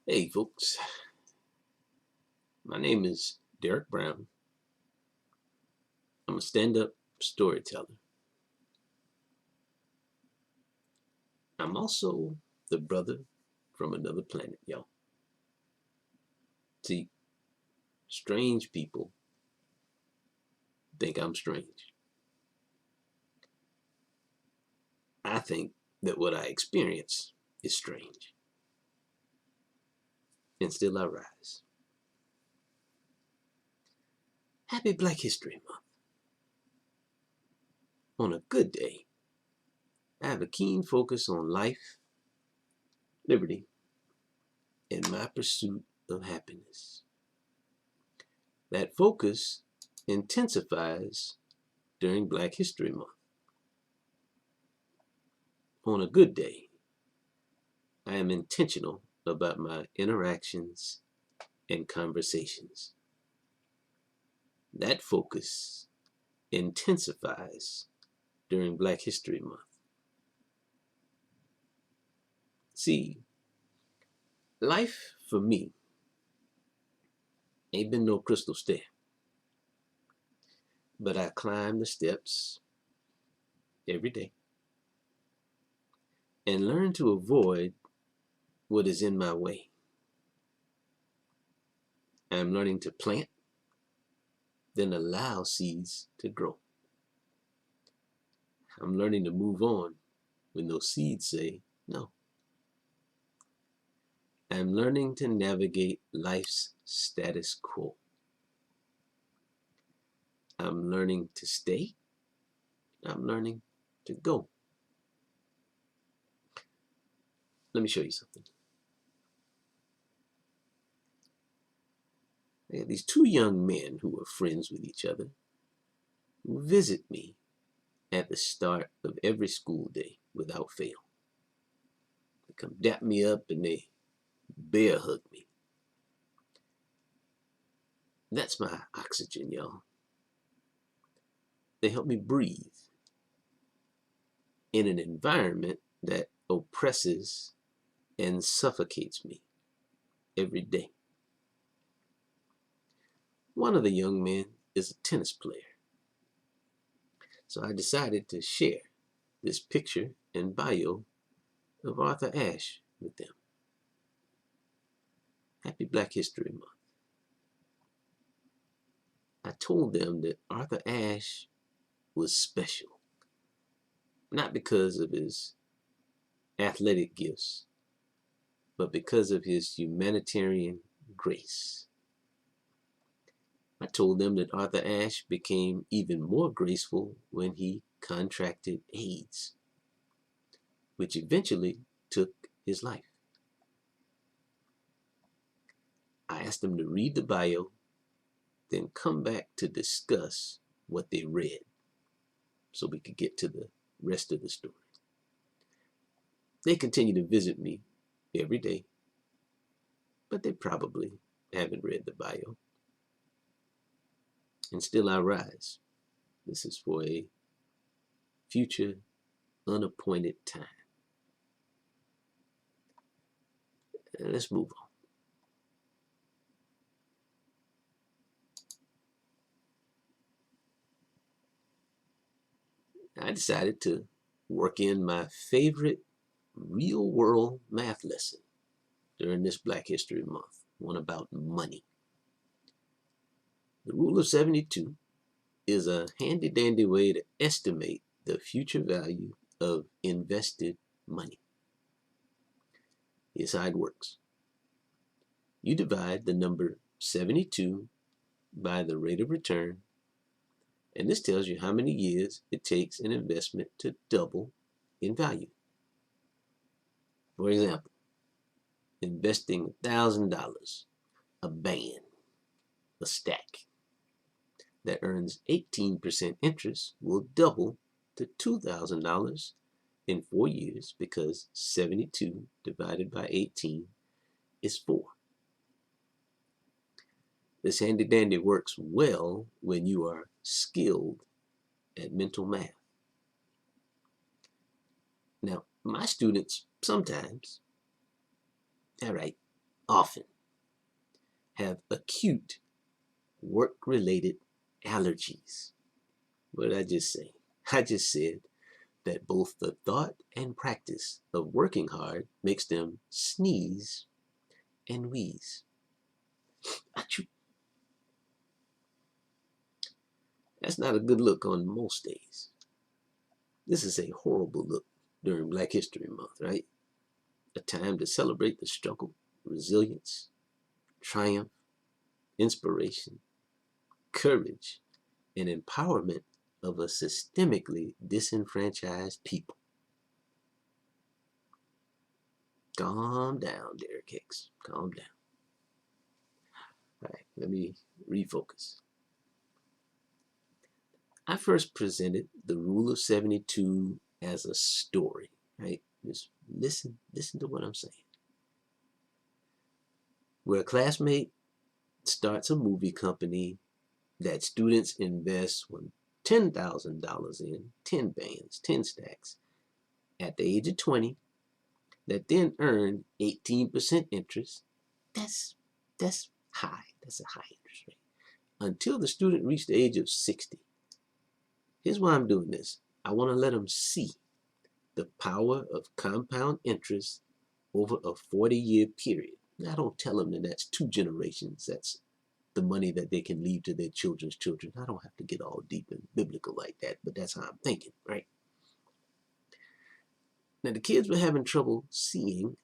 Hey folks, my name is Derek Brown. I'm a stand-up storyteller. I'm also the brother from another planet, y'all. See, strange people think I'm strange. I think that what I experience is strange. And still I rise. Happy Black History Month. On a good day, I have a keen focus on life, liberty, and my pursuit of happiness. That focus intensifies during Black History Month. On a good day, I am intentional about my interactions and conversations. That focus intensifies during Black History Month. See, life for me ain't been no crystal stair, but I climb the steps every day and learn to avoid what is in my way. I'm learning to plant, then allow seeds to grow. I'm learning to move on when those seeds say no. I'm learning to navigate life's status quo. I'm learning to stay. I'm learning to go. Let me show you something. I had these two young men who were friends with each other who visit me at the start of every school day without fail. They come dap me up and they bear hug me. That's my oxygen, y'all. They help me breathe in an environment that oppresses and suffocates me every day. One of the young men is a tennis player. So I decided to share this picture and bio of Arthur Ashe with them. Happy Black History Month. I told them that Arthur Ashe was special, not because of his athletic gifts, but because of his humanitarian grace. I told them that Arthur Ashe became even more graceful when he contracted AIDS, which eventually took his life. I asked them to read the bio, then come back to discuss what they read so we could get to the rest of the story. They continue to visit me every day, but they probably haven't read the bio. And still I rise. This is for a future unappointed time. Let's move on. I decided to work in my favorite real world math lesson during this Black History Month, one about money. The rule of 72 is a handy dandy way to estimate the future value of invested money. Here's how it works. You divide the number 72 by the rate of return, and this tells you how many years it takes an investment to double in value. For example, investing $1,000, a band, a stack, that earns 18% interest will double to $2,000 in 4 years because 72 divided by 18 is 4. This handy dandy works well when you are skilled at mental math. Now, my students sometimes, all right, often have acute work-related allergies. What did I just say? I just said that both the thought and practice of working hard makes them sneeze and wheeze. Achoo. That's not a good look on most days. This is a horrible look during Black History Month, right? A time to celebrate the struggle, resilience, triumph, inspiration, courage, and empowerment of a systemically disenfranchised people. Calm down, Derek Hicks. Calm down. All right, let me refocus. I first presented the Rule of 72 as a story, right? Just listen to what I'm saying. Where a classmate starts a movie company that students invest $10,000 in, 10 bands, 10 stacks, at the age of 20, that then earn 18% interest. That's high. That's a high interest rate. Until the student reached the age of 60. Here's why I'm doing this. I want to let them see the power of compound interest over a 40-year period. Now, I don't tell them that that's 2 generations. That's the money that they can leave to their children's children. I don't have to get all deep and biblical like that, but that's how I'm thinking, right? Now, the kids were having trouble seeing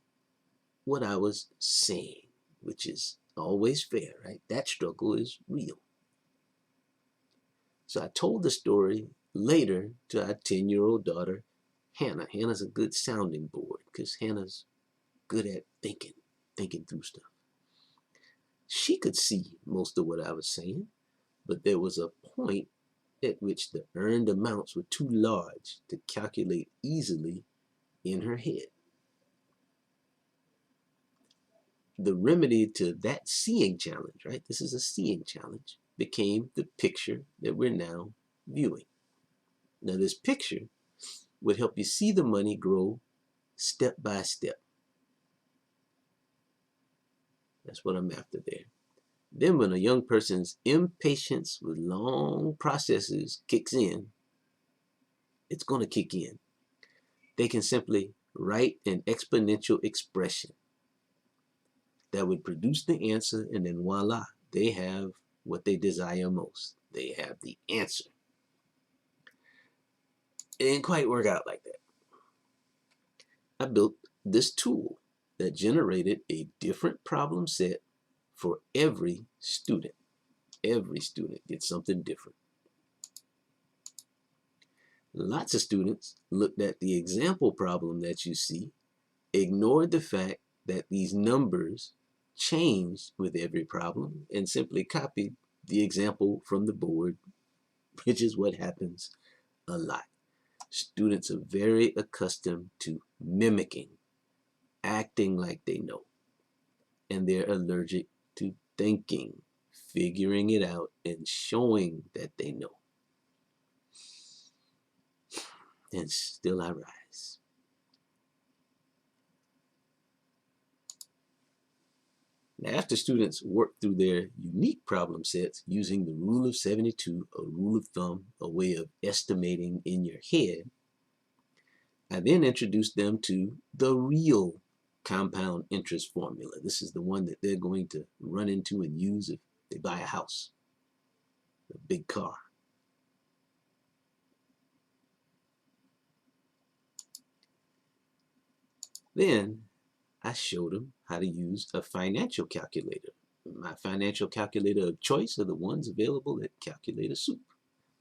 what I was saying, which is always fair, right? That struggle is real. So I told the story later to our 10-year-old daughter, Hannah. Hannah's a good sounding board because Hannah's good at thinking through stuff. She could see most of what I was saying, but there was a point at which the earned amounts were too large to calculate easily in her head. The remedy to that seeing challenge, right? This is a seeing challenge, became the picture that we're now viewing. Now, this picture would help you see the money grow step by step. That's what I'm after there. Then when a young person's impatience with long processes kicks in, it's going to kick in. They can simply write an exponential expression that would produce the answer, and then voila, they have what they desire most. They have the answer. It didn't quite work out like that. I built this tool that generated a different problem set for every student. Every student gets something different. Lots of students looked at the example problem that you see, ignored the fact that these numbers changed with every problem, and simply copied the example from the board, which is what happens a lot. Students are very accustomed to mimicking, acting like they know, and they're allergic to thinking, figuring it out, and showing that they know. And still I rise. Now, after students work through their unique problem sets using the Rule of 72, a rule of thumb, a way of estimating in your head, I then introduced them to the real compound interest formula. This is the one that they're going to run into and use if they buy a house, a big car. Then I showed them how to use a financial calculator. My financial calculator of choice are the ones available at Calculator Soup.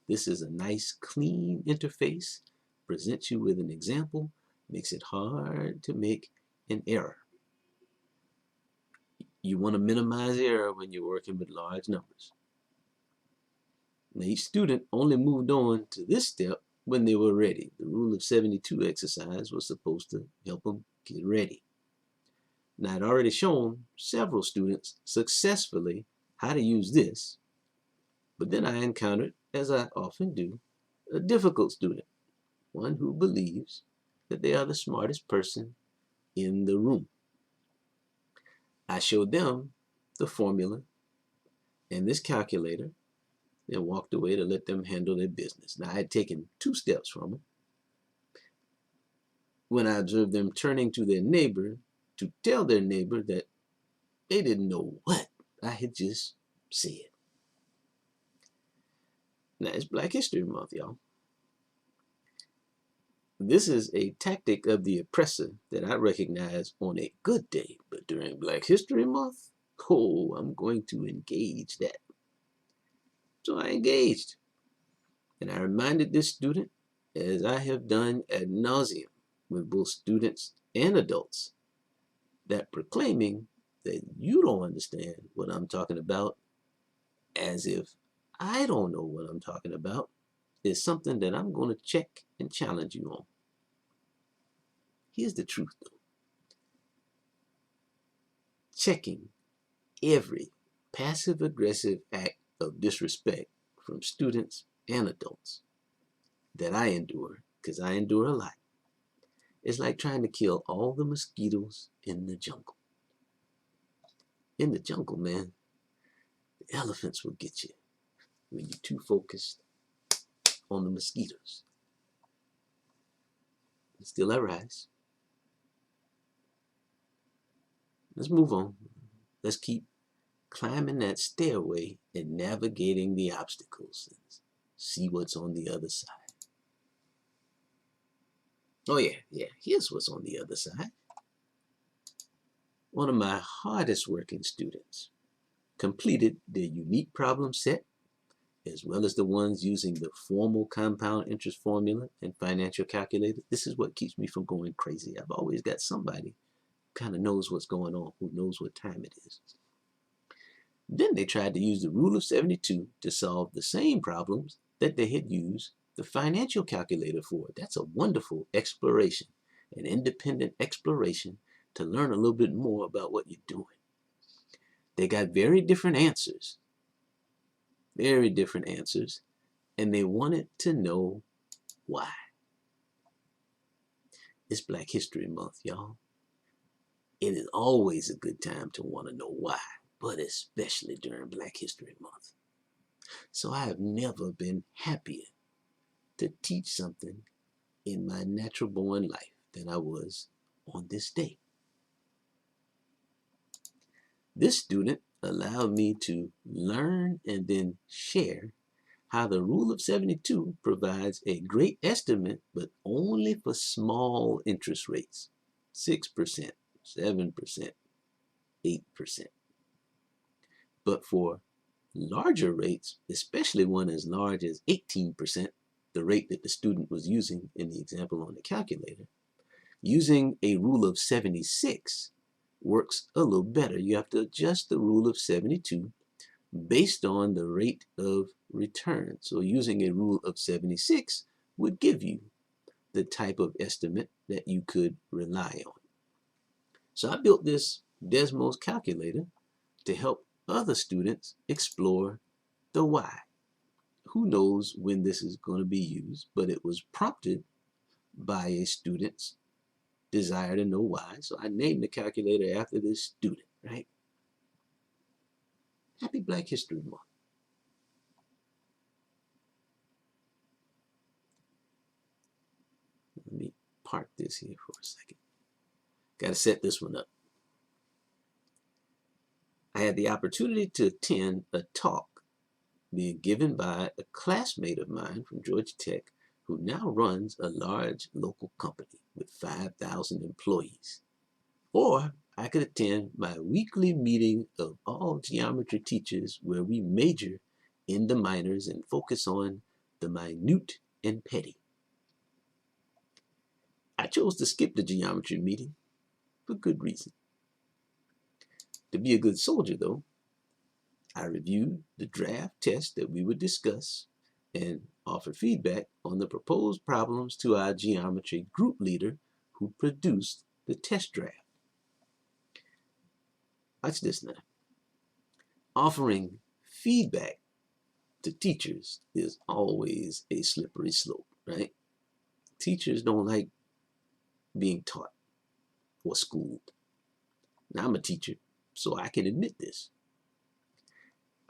This is a nice, clean interface, presents you with an example, makes it hard to make an error. You want to minimize error when you're working with large numbers. Now, each student only moved on to this step when they were ready. The Rule of 72 exercise was supposed to help them get ready. Now, I'd already shown several students successfully how to use this, but then I encountered, as I often do, a difficult student, one who believes that they are the smartest person in the room. I showed them the formula and this calculator and walked away to let them handle their business. Now, I had taken 2 steps from them when I observed them turning to their neighbor to tell their neighbor that they didn't know what I had just said. Now, it's Black History Month, y'all. This is a tactic of the oppressor that I recognize on a good day, but during Black History Month, oh, I'm going to engage that. So I engaged, and I reminded this student, as I have done ad nauseum with both students and adults, that proclaiming that you don't understand what I'm talking about, as if I don't know what I'm talking about, is something that I'm going to check and challenge you on. Here's the truth, though. Checking every passive-aggressive act of disrespect from students and adults that I endure, because I endure a lot, is like trying to kill all the mosquitoes in the jungle. In the jungle, man, the elephants will get you when you're too focused on the mosquitoes. And still I rise. Let's move on. Let's keep climbing that stairway and navigating the obstacles and see what's on the other side. Oh yeah, here's what's on the other side. One of my hardest working students completed their unique problem set, as well as the ones using the formal compound interest formula and financial calculator. This is what keeps me from going crazy. I've always got somebody who kind of knows what's going on, who knows what time it is. Then they tried to use the rule of 72 to solve the same problems that they had used the financial calculator for. That's a wonderful exploration, an independent exploration to learn a little bit more about what you're doing. They got very different answers, and they wanted to know why. It's Black History Month, y'all. It is always a good time to want to know why, but especially during Black History Month. So I have never been happier to teach something in my natural born life than I was on this day. This student allowed me to learn and then share how the rule of 72 provides a great estimate, but only for small interest rates, 6%, 7%, 8%. But for larger rates, especially one as large as 18%, the rate that the student was using in the example on the calculator, using a rule of 76 works a little better. You have to adjust the rule of 72 based on the rate of return. So using a rule of 76 would give you the type of estimate that you could rely on. So I built this Desmos calculator to help other students explore the why. Who knows when this is going to be used, but it was prompted by a student's desire to know why. So I named the calculator after this student, right? Happy Black History Month. Let me park this here for a second. Got to set this one up. I had the opportunity to attend a talk being given by a classmate of mine from Georgia Tech who now runs a large local company with 5,000 employees. Or I could attend my weekly meeting of all geometry teachers where we major in the minors and focus on the minute and petty. I chose to skip the geometry meeting for good reason. To be a good soldier, though, I reviewed the draft test that we would discuss and offer feedback on the proposed problems to our geometry group leader who produced the test draft. Watch this now. Offering feedback to teachers is always a slippery slope, right? Teachers don't like being taught or schooled. Now I'm a teacher, so I can admit this.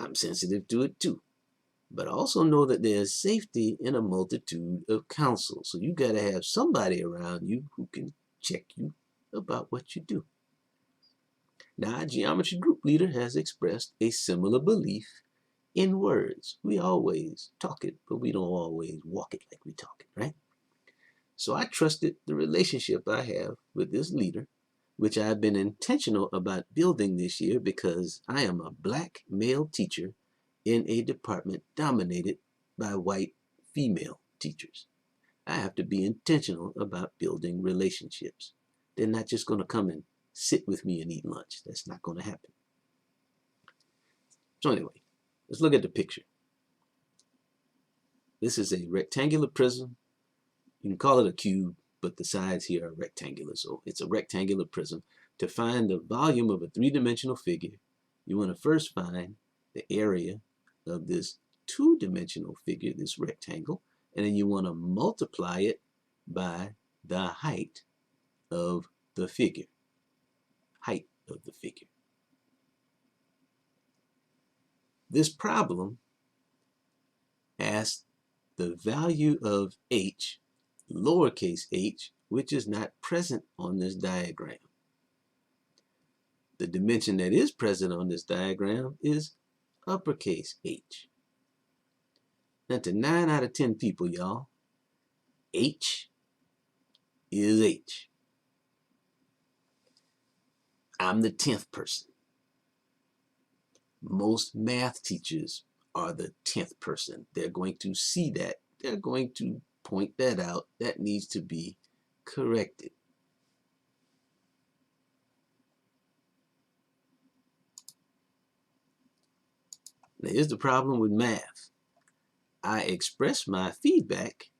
I'm sensitive to it too, but I also know that there's safety in a multitude of counsel. So you got to have somebody around you who can check you about what you do. Now, our geometry group leader has expressed a similar belief in words. We always talk it, but we don't always walk it like we talk it, right? So I trusted the relationship I have with this leader, which I've been intentional about building this year because I am a black male teacher in a department dominated by white female teachers. I have to be intentional about building relationships. They're not just going to come and sit with me and eat lunch. That's not going to happen. So anyway, let's look at the picture. This is a rectangular prism. You can call it a cube, but the sides here are rectangular. So it's a rectangular prism. To find the volume of a three-dimensional figure, you want to first find the area of this two-dimensional figure, this rectangle, and then you want to multiply it by the height of the figure. Height of the figure. This problem asks the value of h, lowercase h, which is not present on this diagram. The dimension that is present on this diagram is uppercase h. Now to 9 out of 10 people, y'all, h is h. I'm the 10th person. Most math teachers are the 10th person. They're going to see that. They're going to point that out. That needs to be corrected. Now here's the problem with math. I express my feedback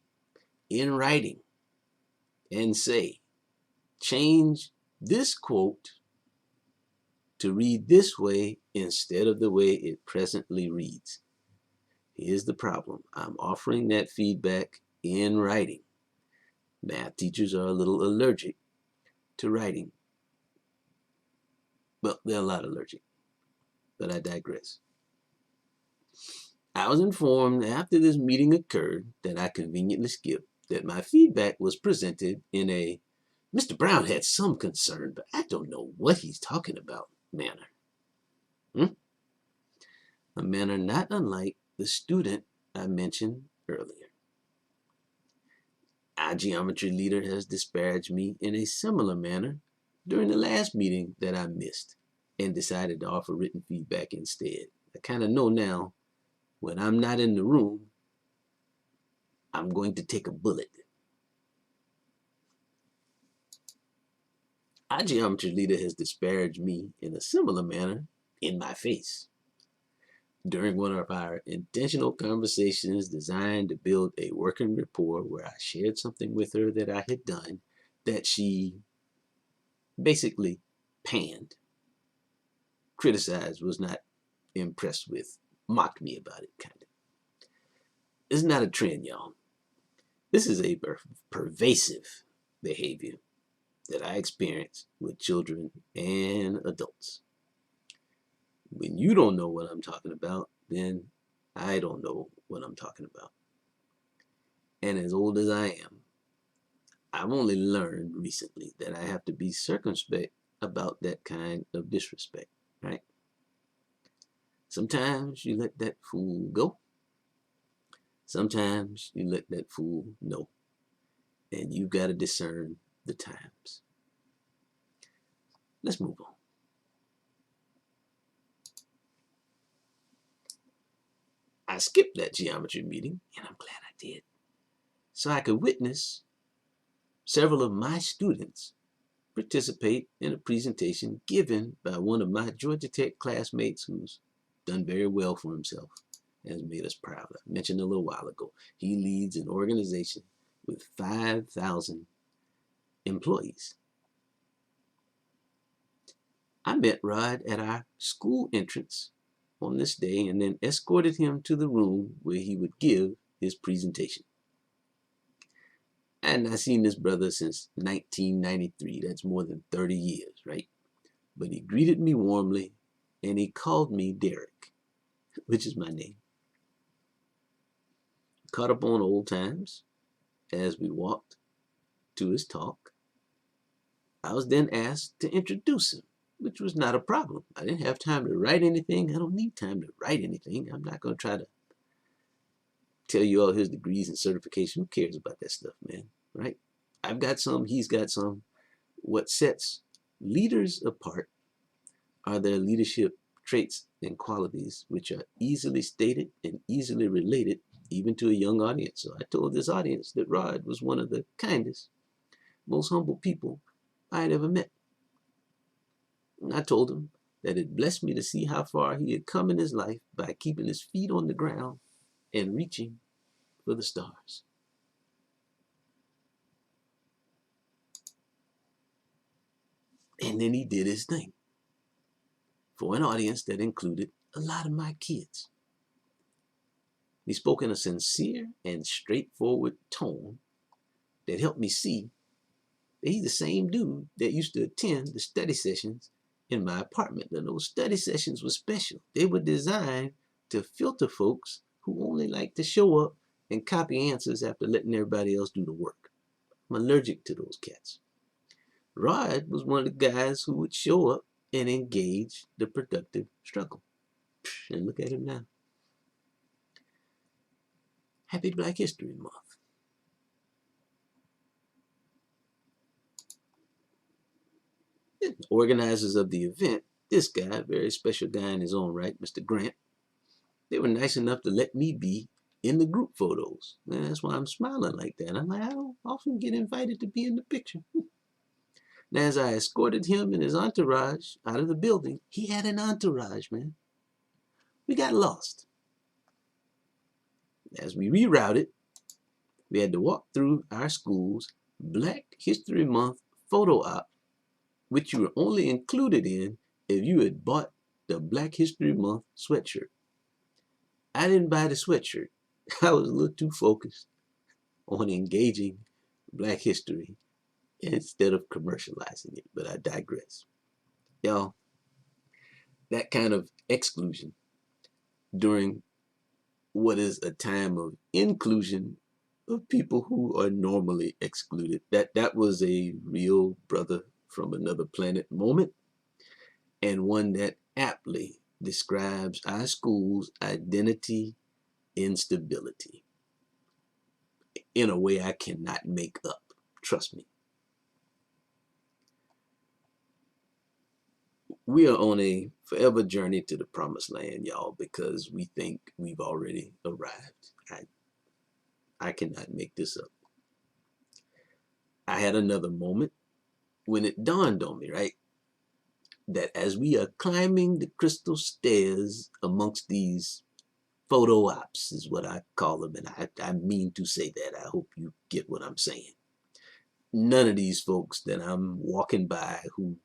in writing and say, change this quote to read this way instead of the way it presently reads. Here's the problem. I'm offering that feedback in writing. Math teachers are a little allergic to writing. Well, they're a lot allergic, but I digress. I was informed after this meeting occurred that I conveniently skipped that my feedback was presented in a Mr. Brown had some concern, but I don't know what he's talking about manner. A manner not unlike the student I mentioned earlier. Our geometry leader has disparaged me in a similar manner during the last meeting that I missed and decided to offer written feedback instead. I kind of know now when I'm not in the room, I'm going to take a bullet. Our geometry leader has disparaged me in a similar manner in my face during one of our intentional conversations designed to build a working rapport where I shared something with her that I had done that she basically panned, criticized, was not impressed with, mocked me about it, kind of. It's not a trend, y'all. This is a pervasive behavior that I experience with children and adults. When you don't know what I'm talking about, then I don't know what I'm talking about. And as old as I am, I've only learned recently that I have to be circumspect about that kind of disrespect, right? Sometimes you let that fool go. Sometimes you let that fool know. And you've got to discern the times. Let's move on. I skipped that geometry meeting, and I'm glad I did, so I could witness several of my students participate in a presentation given by one of my Georgia Tech classmates who's done very well for himself and has made us proud. I mentioned a little while ago, he leads an organization with 5,000 employees. I met Rod at our school entrance on this day and then escorted him to the room where he would give his presentation. And I've seen this brother since 1993. That's more than 30 years, right? but he greeted me warmly and he called me Derek, which is my name. Caught up on old times as we walked to his talk. I was then asked to introduce him, which was not a problem. I didn't have time to write anything. I don't need time to write anything. I'm not going to try to tell you all his degrees and certification. Who cares about that stuff, man? Right? I've got some, he's got some. What sets leaders apart are their leadership traits and qualities, which are easily stated and easily related even to a young audience. So I told this audience that Rod was one of the kindest, most humble people I had ever met. And I told him that it blessed me to see how far he had come in his life by keeping his feet on the ground and reaching for the stars. And then he did his thing for an audience that included a lot of my kids. He spoke in a sincere and straightforward tone that helped me see that he's the same dude that used to attend the study sessions in my apartment. And those study sessions were special. They were designed to filter folks who only like to show up and copy answers after letting everybody else do the work. I'm allergic to those cats. Rod was one of the guys who would show up and engage the productive struggle. And look at him now. Happy Black History Month. The organizers of the event, this guy, very special guy in his own right, Mr. Grant, they were nice enough to let me be in the group photos. And that's why I'm smiling like that. I'm like, I don't often get invited to be in the picture. Now, as I escorted him and his entourage out of the building, he had an entourage, man. We got lost. As we rerouted, we had to walk through our school's Black History Month photo op, which you were only included in if you had bought the Black History Month sweatshirt. I didn't buy the sweatshirt. I was a little too focused on engaging Black history instead of commercializing it, but I digress. Y'all, that kind of exclusion during what is a time of inclusion of people who are normally excluded, that was a real brother from another planet moment, and one that aptly describes our school's identity instability in a way I cannot make up. Trust me. We are on a forever journey to the promised land, y'all, because we think we've already arrived. I cannot make this up. I had another moment when it dawned on me, right, that as we are climbing the crystal stairs amongst these photo ops, is what I call them, and I mean to say that. I hope you get what I'm saying. None of these folks that I'm walking by who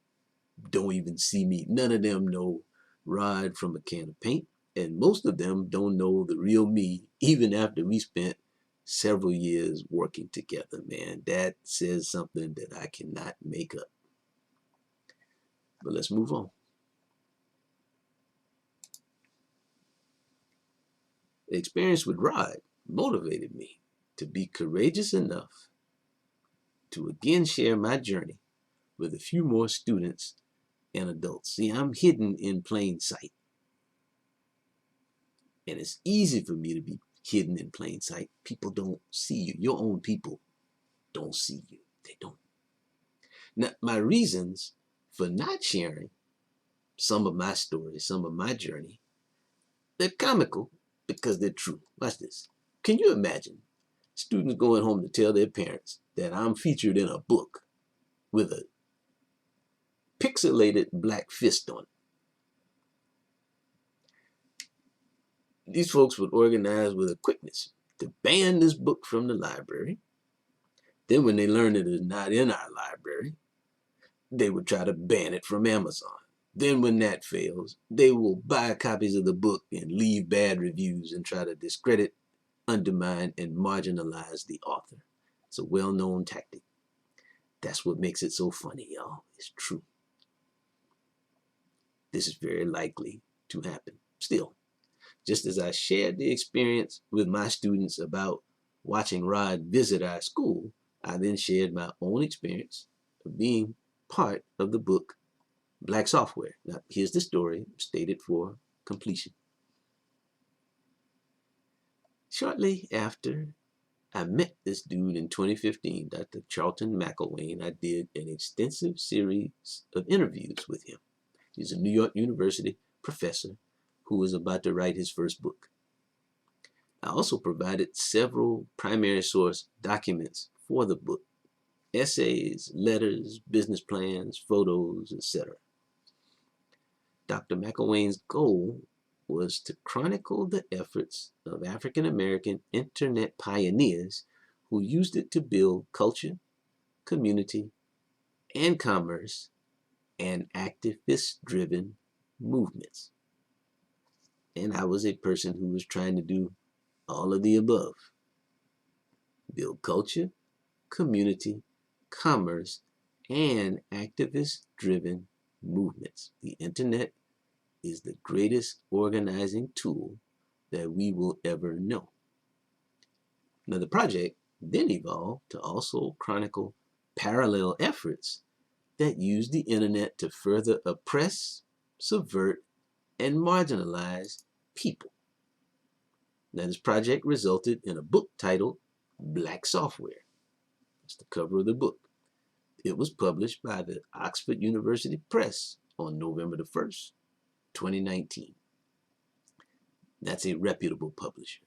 don't even see me, none of them know Rod from a can of paint, and most of them don't know the real me, even after we spent several years working together, man. That says something that I cannot make up. But let's move on. The experience with Rod motivated me to be courageous enough to again share my journey with a few more students and adults. See, I'm hidden in plain sight. And it's easy for me to be hidden in plain sight. People don't see you. Your own people don't see you. They don't. Now, my reasons for not sharing some of my stories, some of my journey, they're comical because they're true. Watch this. Can you imagine students going home to tell their parents that I'm featured in a book with a pixelated black fist on it? These folks would organize with a quickness to ban this book from the library. Then when they learn it is not in our library, they would try to ban it from Amazon. Then when that fails, they will buy copies of the book and leave bad reviews and try to discredit, undermine, and marginalize the author. It's a well-known tactic. That's what makes it so funny, y'all. It's true. this is very likely to happen. Still, just as I shared the experience with my students about watching Rod visit our school, I then shared my own experience of being part of the book Black Software. Now, here's the story stated for completion. Shortly after I met this dude in 2015, Dr. Charlton McElwain, I did an extensive series of interviews with him. He's a New York University professor who was about to write his first book. I also provided several primary source documents for the book: essays, letters, business plans, photos, etc. Dr. McElwain's goal was to chronicle the efforts of African American internet pioneers who used it to build culture, community, and commerce, and activist-driven movements. And I was a person who was trying to do all of the above: build culture, community, commerce, and activist-driven movements. The internet is the greatest organizing tool that we will ever know. Now, the project then evolved to also chronicle parallel efforts that use the internet to further oppress, subvert, and marginalize people. Now, this project resulted in a book titled Black Software. That's the cover of the book. It was published by the Oxford University Press on November the 1st, 2019. That's a reputable publisher.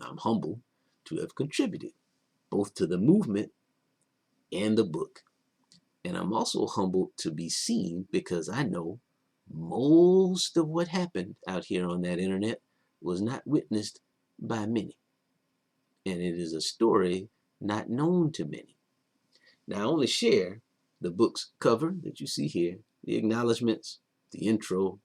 I'm humbled to have contributed both to the movement and the book. And I'm also humbled to be seen because I know most of what happened out here on that internet was not witnessed by many. And it is a story not known to many. Now, I only share the book's cover that you see here, the acknowledgments, the intro,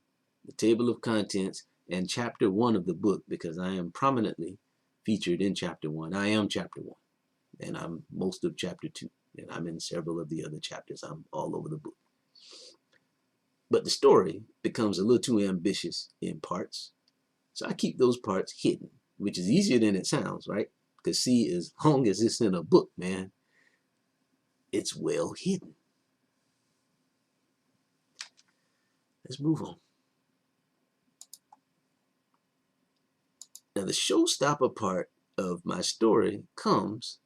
the table of contents, and chapter 1 of the book because I am prominently featured in chapter 1. I am chapter 1, and I'm most of chapter 2, and I'm in several of the other chapters. I'm all over the book. But the story becomes a little too ambitious in parts, so I keep those parts hidden, which is easier than it sounds, right? Because see, as long as it's in a book, man, it's well hidden. Let's move on. Now, the showstopper part of my story comes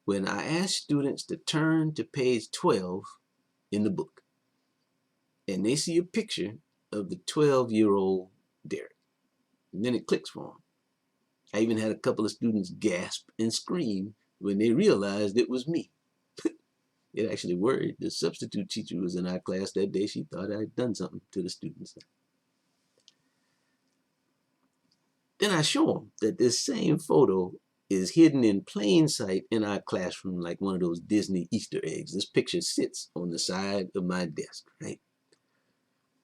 when I ask students to turn to page 12 in the book, and they see a picture of the 12-year-old Derek. And then it clicks for them. I even had a couple of students gasp and scream when they realized it was me. It actually worried the substitute teacher who was in our class that day. She thought I'd done something to the students. Then I show them that this same photo is hidden in plain sight in our classroom like one of those Disney Easter eggs. This picture sits on the side of my desk, right?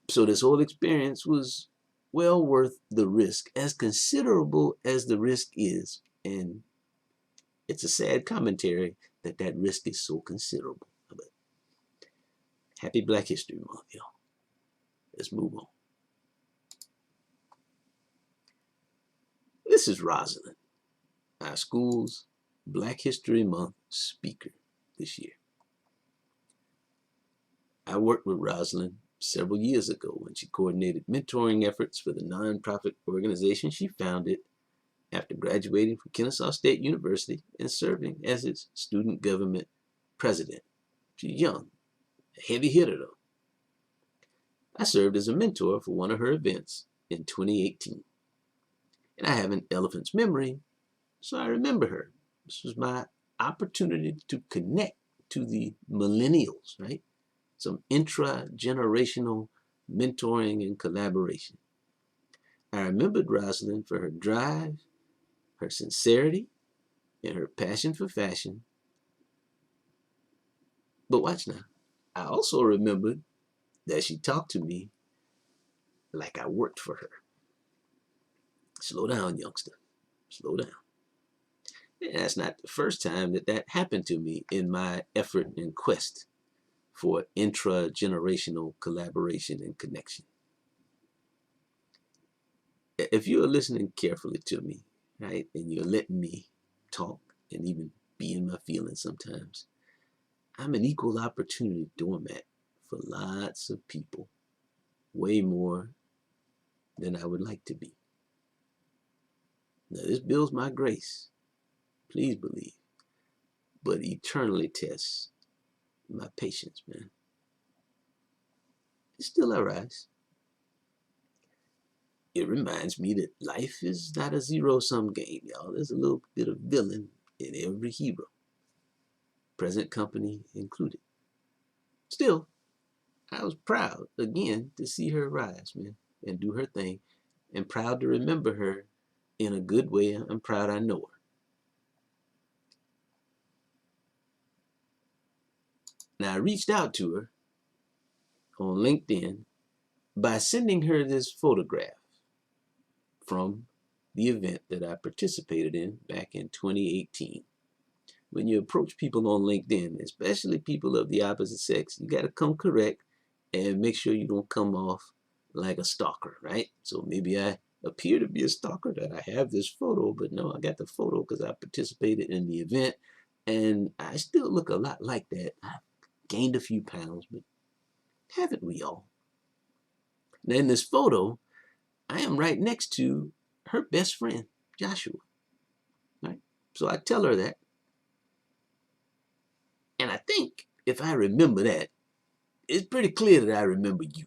So this whole experience was well worth the risk, as considerable as the risk is. And it's a sad commentary that that risk is so considerable. But happy Black History Month, y'all. Let's move on. This is Rosalind, our school's Black History Month speaker this year. I worked with Rosalind several years ago when she coordinated mentoring efforts for the nonprofit organization she founded after graduating from Kennesaw State University and serving as its student government president. She's young, a heavy hitter though. I served as a mentor for one of her events in 2018. And I have an elephant's memory, so I remember her. This was my opportunity to connect to the millennials, right? Some intra-generational mentoring and collaboration. I remembered Rosalind for her drive, her sincerity, and her passion for fashion. But watch now. I also remembered that she talked to me like I worked for her. Slow down, youngster. Slow down. And that's not the first time that that happened to me in my effort and quest for intra-generational collaboration and connection. if you're listening carefully to me, right, and you're letting me talk and even be in my feelings sometimes, I'm an equal opportunity doormat for lots of people, way more than I would like to be. Now, this builds my grace, please believe, but eternally tests my patience, man. Still I rise. It reminds me that life is not a zero-sum game, y'all. There's a little bit of villain in every hero, present company included. Still, I was proud, again, to see her rise, man, and do her thing, and proud to remember her in a good way. I'm proud I know her. Now, I reached out to her on LinkedIn by sending her this photograph from the event that I participated in back in 2018. When you approach people on LinkedIn, especially people of the opposite sex, you got to come correct and make sure you don't come off like a stalker, right? So maybe I appear to be a stalker, that I have this photo, but no, I got the photo because I participated in the event, and I still look a lot like that. I've gained a few pounds, but haven't we all? Now in this photo, I am right next to her best friend, Joshua, right? So I tell her that, and I think if I remember that, it's pretty clear that I remember you.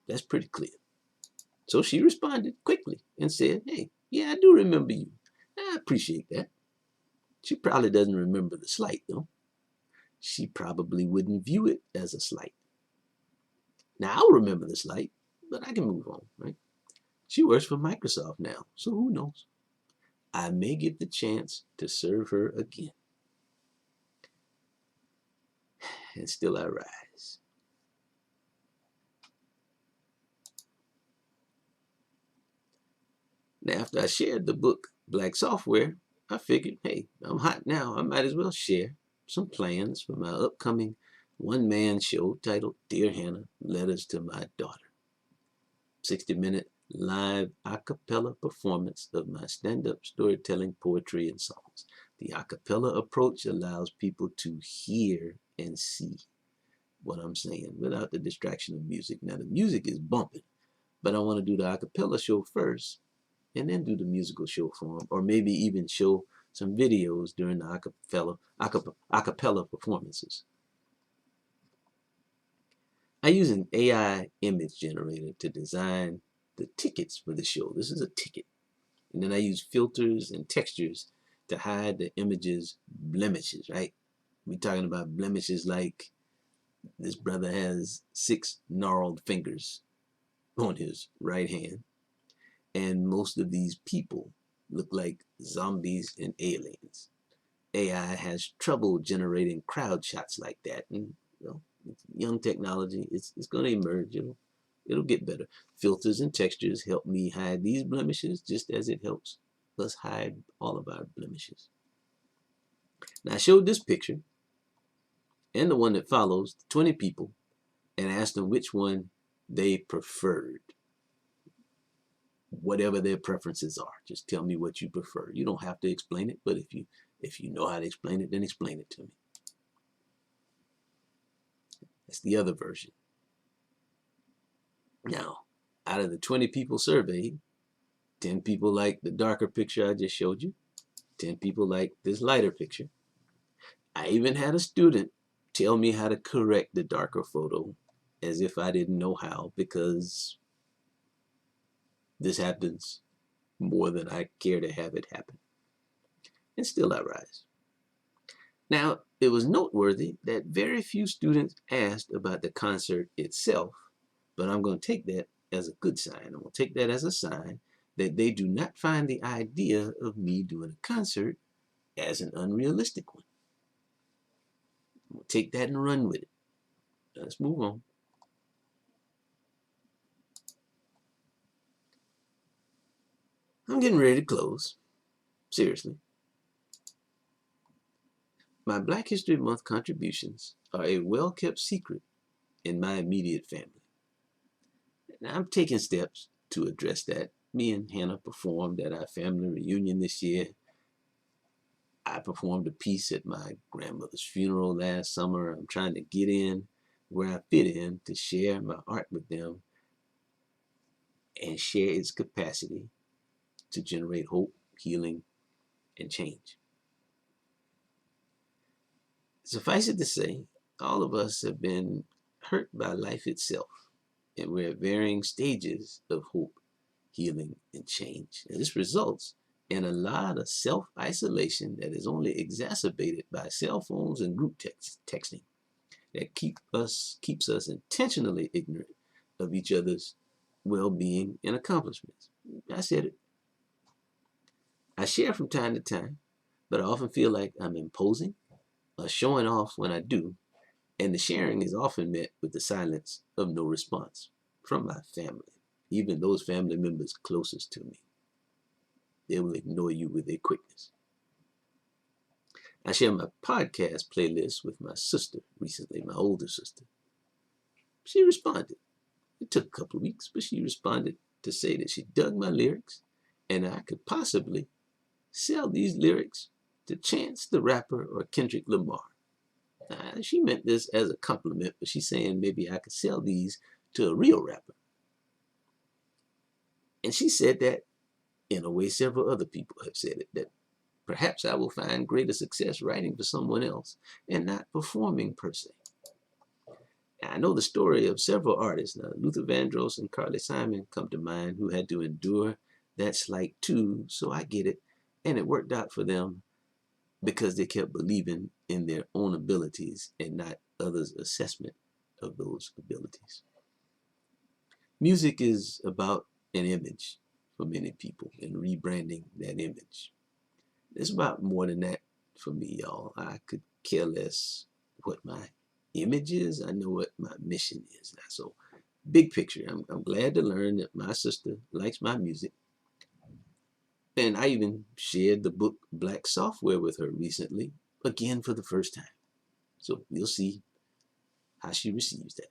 That's pretty clear. So she responded quickly and said, hey, yeah, I do remember you. I appreciate that. She probably doesn't remember the slight, though. She probably wouldn't view it as a slight. Now, I'll remember the slight, but I can move on, right? She works for Microsoft now, so who knows? I may get the chance to serve her again. And still I rise. Now, after I shared the book, Black Software, I figured, hey, I'm hot now. I might as well share some plans for my upcoming one-man show titled Dear Hannah, Letters to My Daughter. 60-minute live a cappella performance of my stand-up storytelling, poetry, and songs. The a cappella approach allows people to hear and see what I'm saying without the distraction of music. Now, the music is bumping, but I want to do the a cappella show first and then do the musical show form, or maybe even show some videos during the a cappella performances. I use an AI image generator to design the tickets for the show. This is a ticket. And then I use filters and textures to hide the image's blemishes, right? We're talking about blemishes like this brother has 6 gnarled fingers on his right hand, and most of these people look like zombies and aliens. AI has trouble generating crowd shots like that, and it's young technology. It's going to emerge. It'll get better. Filters and textures help me hide these blemishes, just as it helps us hide all of our blemishes. Now, I showed this picture and the one that follows 20 people and asked them which one they preferred. Whatever their preferences are, just tell me what you prefer. You don't have to explain it, but if you know how to explain it, then explain it to me. That's the other version. Now, out of the 20 people surveyed, 10 people like the darker picture I just showed you. 10 people like this lighter picture. I even had a student tell me how to correct the darker photo, as if I didn't know how, because this happens more than I care to have it happen. And still I rise. Now, it was noteworthy that very few students asked about the concert itself, but I'm going to take that as a good sign. I'm going to take that as a sign that they do not find the idea of me doing a concert as an unrealistic one. I'm going to take that and run with it. Let's move on. I'm getting ready to close. Seriously. My Black History Month contributions are a well-kept secret in my immediate family. Now, I'm taking steps to address that Me and Hannah performed at our family reunion this year. I performed a piece at my grandmother's funeral last summer. I'm trying to get in where I fit in to share my art with them and share its capacity to generate hope, healing, and change. Suffice it to say, all of us have been hurt by life itself, and we're at varying stages of hope, healing, and change. And this results in a lot of self-isolation that is only exacerbated by cell phones and group texting that keeps us intentionally ignorant of each other's well-being and accomplishments. I said it. I share from time to time, but I often feel like I'm imposing or showing off when I do, and the sharing is often met with the silence of no response from my family, even those family members closest to me. They will ignore you with their quickness. I shared my podcast playlist with my sister recently, my older sister. She responded. It took a couple of weeks, but she responded to say that she dug my lyrics and I could possibly sell these lyrics to Chance the Rapper or Kendrick Lamar. She meant this as a compliment, but she's saying maybe I could sell these to a real rapper. And she said that in a way several other people have said it, that perhaps I will find greater success writing for someone else and not performing per se. I know the story of several artists. Now, Luther Vandross and Carly Simon come to mind, who had to endure that slight too, so I get it. And it worked out for them because they kept believing in their own abilities and not others' assessment of those abilities. Music is about an image for many people and rebranding that image. It's about more than that for me, y'all. I could care less what my image is. I know what my mission is now. So, big picture, I'm glad to learn that my sister likes my music. And I even shared the book Black Software with her recently, again for the first time. So you'll see how she receives that.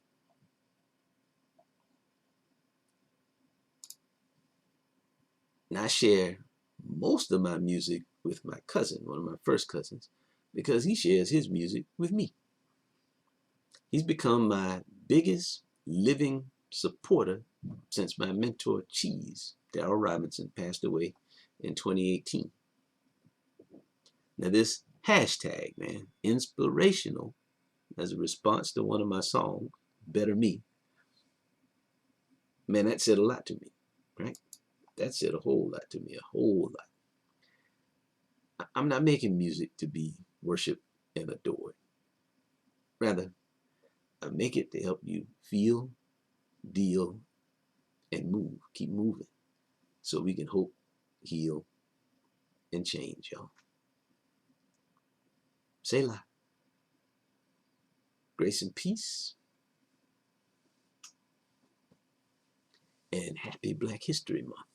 And I share most of my music with my cousin, one of my first cousins, because he shares his music with me. He's become my biggest living supporter since my mentor, Cheese, Darryl Robinson, passed away in 2018. Now this hashtag, man, inspirational, as a response to one of my songs, Better Me, man, that said a lot to me, right? That said a whole lot to me, a whole lot. I'm not making music to be worshiped and adored. Rather, I make it to help you feel, deal, and move. Keep moving so we can hope, heal, and change, y'all. Selah. Grace and peace. And happy Black History Month.